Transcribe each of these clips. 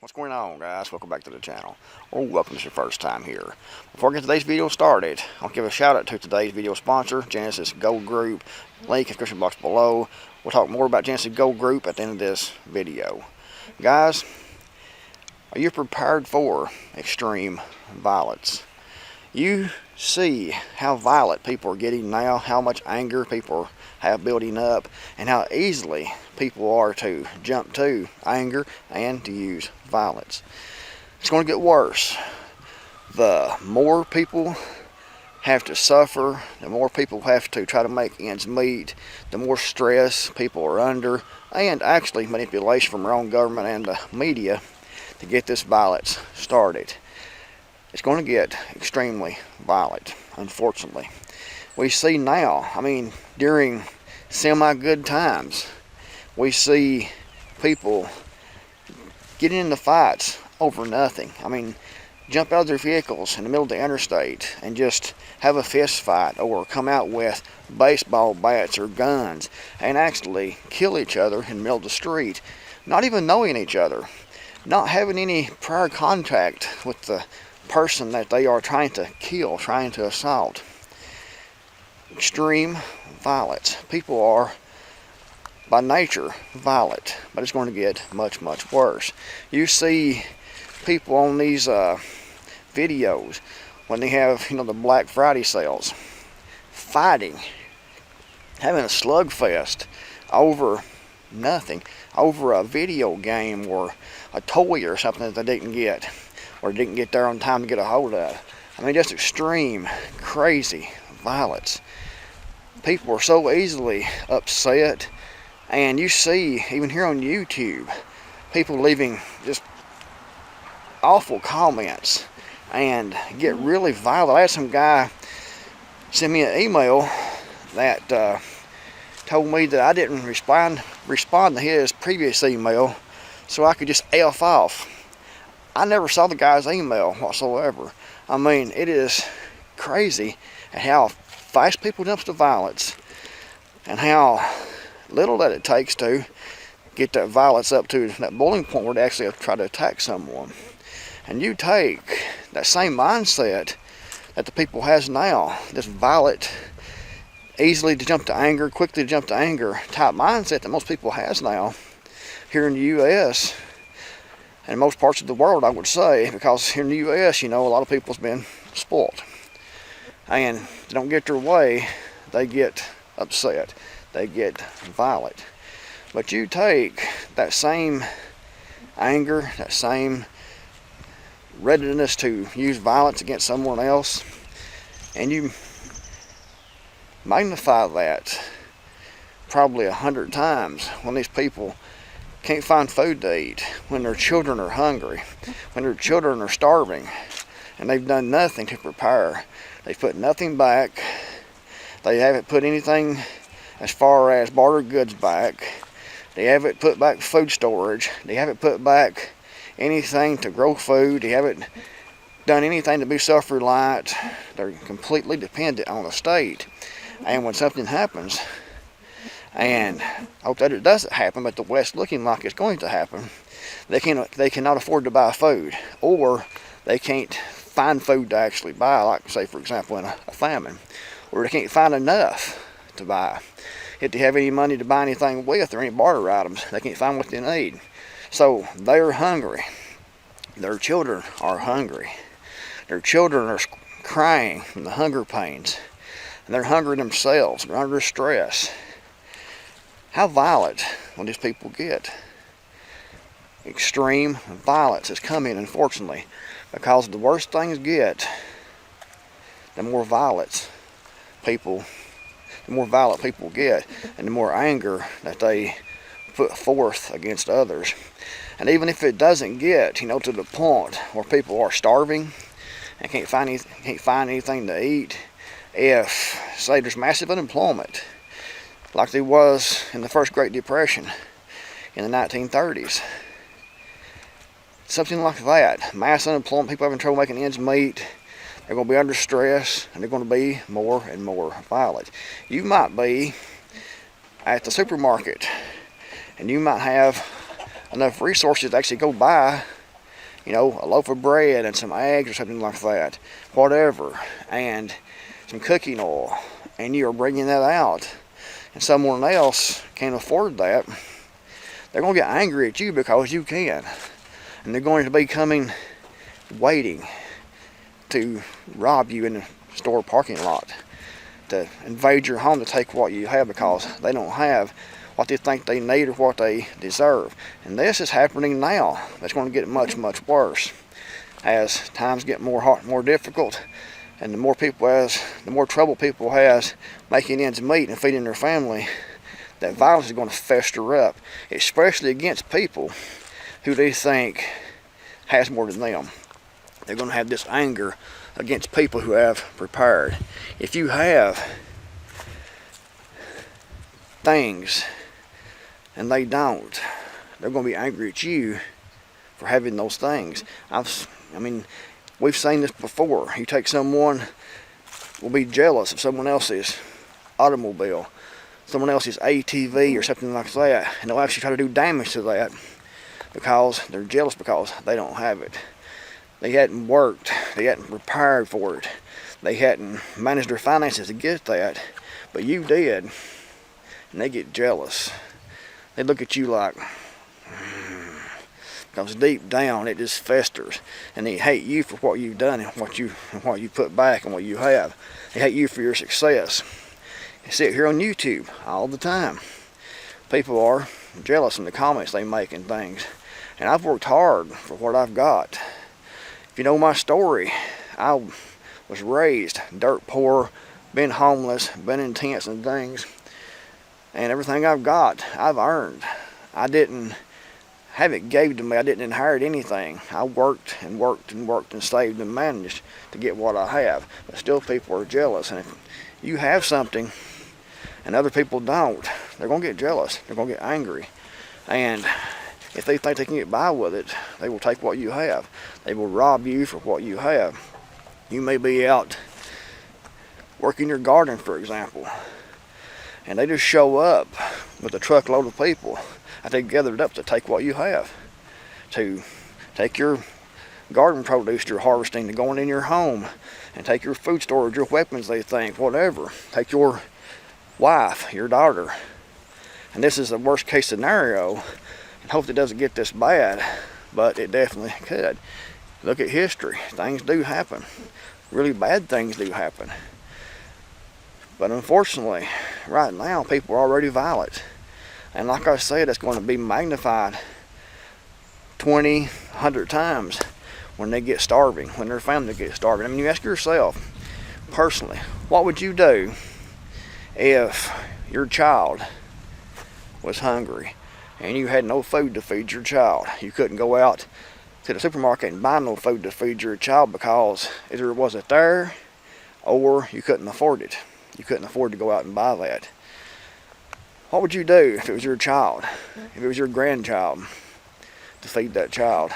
What's going on, guys? Welcome back to the channel, or welcome to your first time here. Before I get today's video started, I'll give a shout out to today's video sponsor, Genesis Gold Group. Link in the description box below. We'll talk more about Genesis Gold Group at the end of this video. Guys, are you prepared for extreme violence? You see how violent people are getting now, how much anger people have building up, and how easily people are to jump to anger and to use violence. It's going to get worse. The more people have to suffer, the more people have to try to make ends meet, the more stress people are under, and actually manipulation from our own government and the media to get this violence started. It's going to get extremely violent, unfortunately. We see now, during semi-good times, we see people getting into fights over nothing. Jump out of their vehicles in the middle of the interstate and just have a fist fight, or come out with baseball bats or guns and actually kill each other in the middle of the street, not even knowing each other, not having any prior contact with the person that they are trying to kill, trying to assault. Extreme violence. People are by nature violent, but it's going to get much, much worse. You see people on these videos when they have, the Black Friday sales, fighting, having a slugfest over nothing, over a video game or a toy or something that they didn't get, or didn't get there on time to get a hold of. Just extreme, crazy violence. People are so easily upset, and you see, even here on YouTube, people leaving just awful comments and get really violent. I had some guy send me an email that told me that I didn't respond to his previous email, so I could just F off. I never saw the guy's email whatsoever. It is crazy how fast people jump to violence, and how little that it takes to get that violence up to that boiling point where they actually try to attack someone. And you take that same mindset that the people has now, this violent, easily to jump to anger, quickly to jump to anger type mindset that most people has now here in the U.S. and most parts of the world, I would say, because here in the U.S., a lot of people's been spoiled. And they don't get their way, they get upset, they get violent. But you take that same anger, that same readiness to use violence against someone else, and you magnify that probably 100 times when these people can't find food to eat, when their children are hungry, when their children are starving, and they've done nothing to prepare. They've put nothing back. They haven't put anything as far as bartered goods back. They haven't put back food storage. They haven't put back anything to grow food. They haven't done anything to be self-reliant. They're completely dependent on the state. And when something happens, and I hope that it doesn't happen, but the West looking like it's going to happen, they cannot afford to buy food, or they can't find food to actually buy, like say for example in a famine, or they can't find enough to buy. If they have any money to buy anything with, or any barter items, they can't find what they need. So they're hungry. Their children are hungry. Their children are crying from the hunger pains, and they're hungry themselves. They're under stress. How violent will these people get? Extreme violence is coming, unfortunately, because the worse things get, the more violent people get, and the more anger that they put forth against others. And even if it doesn't get, to the point where people are starving and can't find anything to eat, if, say, there's massive unemployment, like there was in the first Great Depression in the 1930s, something like that, mass unemployment, people having trouble making ends meet, they're going to be under stress, and they're going to be more and more violent. You might be at the supermarket, and you might have enough resources to actually go buy you know, a loaf of bread and some eggs or something like that, whatever, and some cooking oil, and you are bringing that out, and someone else can't afford that, they're going to get angry at you because you can. And they're going to be coming, waiting to rob you in the store parking lot, to invade your home to take what you have because they don't have what they think they need or what they deserve. And this is happening now. It's going to get much, much worse as times get more difficult, and the more trouble people has making ends meet and feeding their family, that violence is going to fester up, especially against people who they think has more than them. They're going to have this anger against people who have prepared. If you have things and they don't, they're going to be angry at you for having those things. I mean, we've seen this before. You take someone will be jealous of someone else's automobile, someone else's ATV or something like that, and they'll actually try to do damage to that because they're jealous because they don't have it. They hadn't worked, they hadn't prepared for it, they hadn't managed their finances to get that, but you did, and they get jealous. They look at you like, because deep down it just festers, and they hate you for what you've done and what you put back and what you have. They hate you for your success. You see it here on YouTube all the time. People are jealous in the comments they make and things, and I've worked hard for what I've got. If you know my story, I was raised dirt poor, been homeless, been in tents and things, and everything I've got, I've earned. I didn't have it gave to me. I didn't inherit anything. I worked and worked and worked and saved and managed to get what I have. But still people are jealous. And if you have something and other people don't, they're going to get jealous. They're going to get angry. And if they think they can get by with it, they will take what you have. They will rob you for what you have. You may be out working your garden, for example, and they just show up with a truckload of people that they gathered up to take what you have, to take your garden produce you're harvesting, to going in your home, and take your food storage, your weapons, they think, whatever. Take your wife, your daughter. And this is the worst case scenario, and hope it doesn't get this bad, but it definitely could. Look at history. Things do happen. Really bad things do happen. But unfortunately, right now, people are already violent. And like I said, it's going to be magnified 20, 100 times when they get starving, when their family gets starving. I mean, you ask yourself, personally, what would you do if your child was hungry and you had no food to feed your child? You couldn't go out to the supermarket and buy no food to feed your child because either it wasn't there or you couldn't afford it. You couldn't afford to go out and buy that. What would you do if it was your child, if it was your grandchild, to feed that child?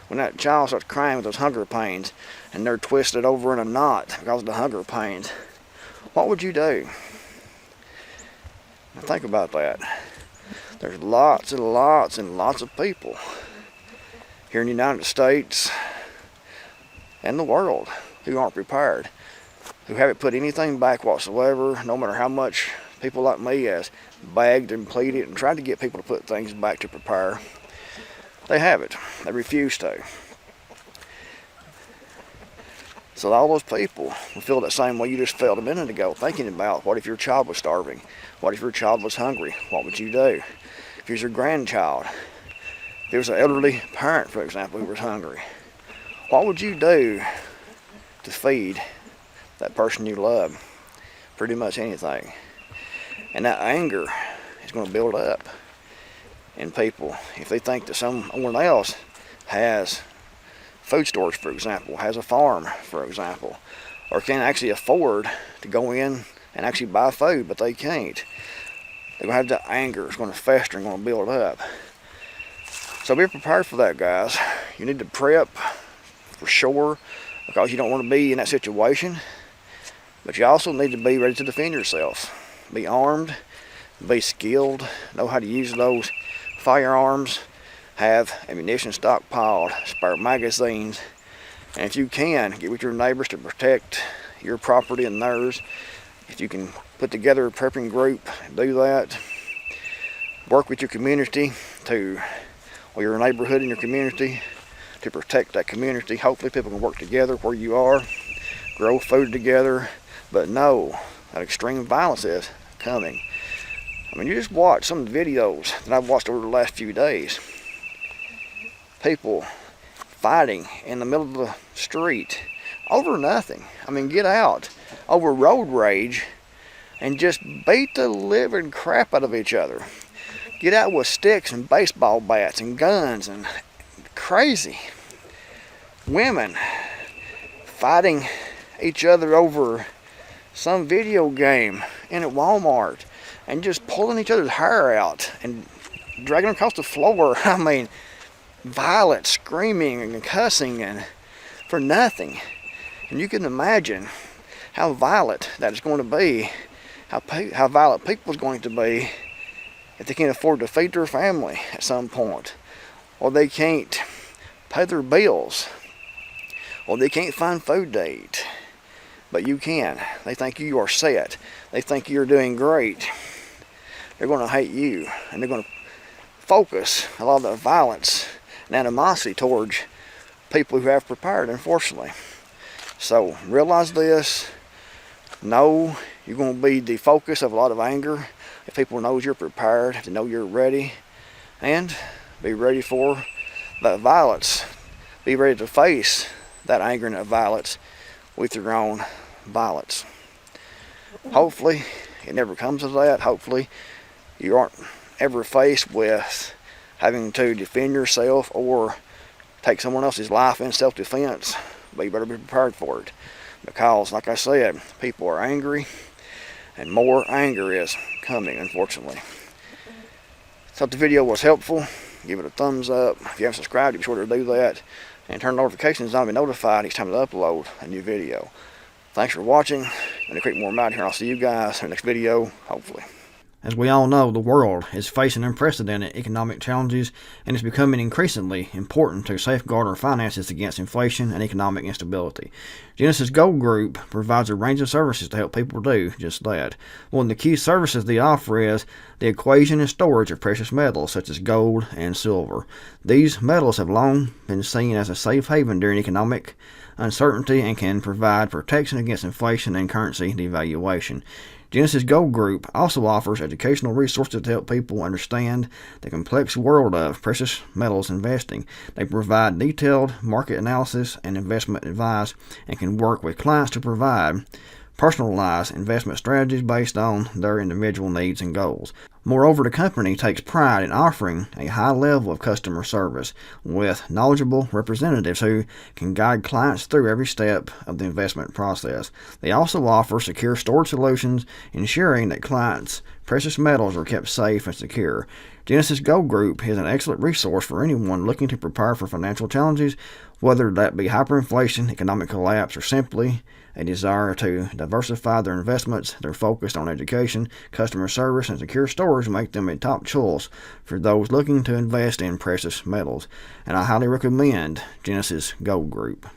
When that child starts crying with those hunger pains and they're twisted over in a knot because of the hunger pains, what would you do? Now think about that. There's lots and lots and lots of people here in the United States and the world who aren't prepared, who haven't put anything back whatsoever, no matter how much people like me has begged and pleaded and tried to get people to put things back to prepare. They haven't. They refuse to. So all those people will feel the same way you just felt a minute ago, thinking about what if your child was starving? What if your child was hungry? What would you do? If it was your grandchild, if it was an elderly parent, for example, who was hungry, what would you do to feed that person you love? Pretty much anything. And that anger is going to build up in people if they think that someone else has food storage, for example, has a farm, for example, or can actually afford to go in and actually buy food, but they can't. They're going to have that anger. It's going to fester and going to build up. So be prepared for that, guys. You need to prep for sure because you don't want to be in that situation, but you also need to be ready to defend yourself. Be armed, be skilled, know how to use those firearms, have ammunition stockpiled, spare magazines, and if you can, get with your neighbors to protect your property and theirs. If you can put together a prepping group, do that. Work with your community or your neighborhood and your community to protect that community. Hopefully people can work together where you are, grow food together, but know that extreme violence is coming. I mean, you just watch some of the videos that I've watched over the last few days. People fighting in the middle of the street over nothing. I mean, get out over road rage and just beat the living crap out of each other. Get out with sticks and baseball bats and guns and crazy. Women fighting each other over some video game in at Walmart and just pulling each other's hair out and dragging them across the floor. I mean, violent screaming and cussing and for nothing. And you can imagine how violent that is going to be, how violent people is going to be if they can't afford to feed their family at some point, or they can't pay their bills, or they can't find food to eat. But you can. They think you are set. They think you're doing great. They're going to hate you, and they're going to focus a lot of the violence and animosity towards people who have prepared, unfortunately. So realize this. Know you're going to be the focus of a lot of anger. If people know you're prepared, if they know you're ready, and be ready for that violence. Be ready to face that anger and that violence with your own violence. Hopefully it never comes to that. Hopefully you aren't ever faced with having to defend yourself or take someone else's life in self-defense, but you better be prepared for it, because like I said, people are angry and more anger is coming, unfortunately. So if the video was helpful, give it a thumbs up. If you haven't subscribed, be sure to do that and turn notifications on to be notified each time I upload a new video. Thanks for watching. I'm Creekmore out here, and I'll see you guys in the next video, hopefully. As we all know, the world is facing unprecedented economic challenges, and it's becoming increasingly important to safeguard our finances against inflation and economic instability. Genesis Gold Group provides a range of services to help people do just that. One of the key services they offer is the equation and storage of precious metals such as gold and silver. These metals have long been seen as a safe haven during economic uncertainty and can provide protection against inflation and currency devaluation. Genesis Gold Group also offers educational resources to help people understand the complex world of precious metals investing. They provide detailed market analysis and investment advice and can work with clients to provide personalized investment strategies based on their individual needs and goals. Moreover, the company takes pride in offering a high level of customer service with knowledgeable representatives who can guide clients through every step of the investment process. They also offer secure storage solutions, ensuring that clients' precious metals are kept safe and secure. Genesis Gold Group is an excellent resource for anyone looking to prepare for financial challenges, whether that be hyperinflation, economic collapse, or simply a desire to diversify their investments. They're focused on education, customer service, and secure storage make them a top choice for those looking to invest in precious metals. And I highly recommend Genesis Gold Group.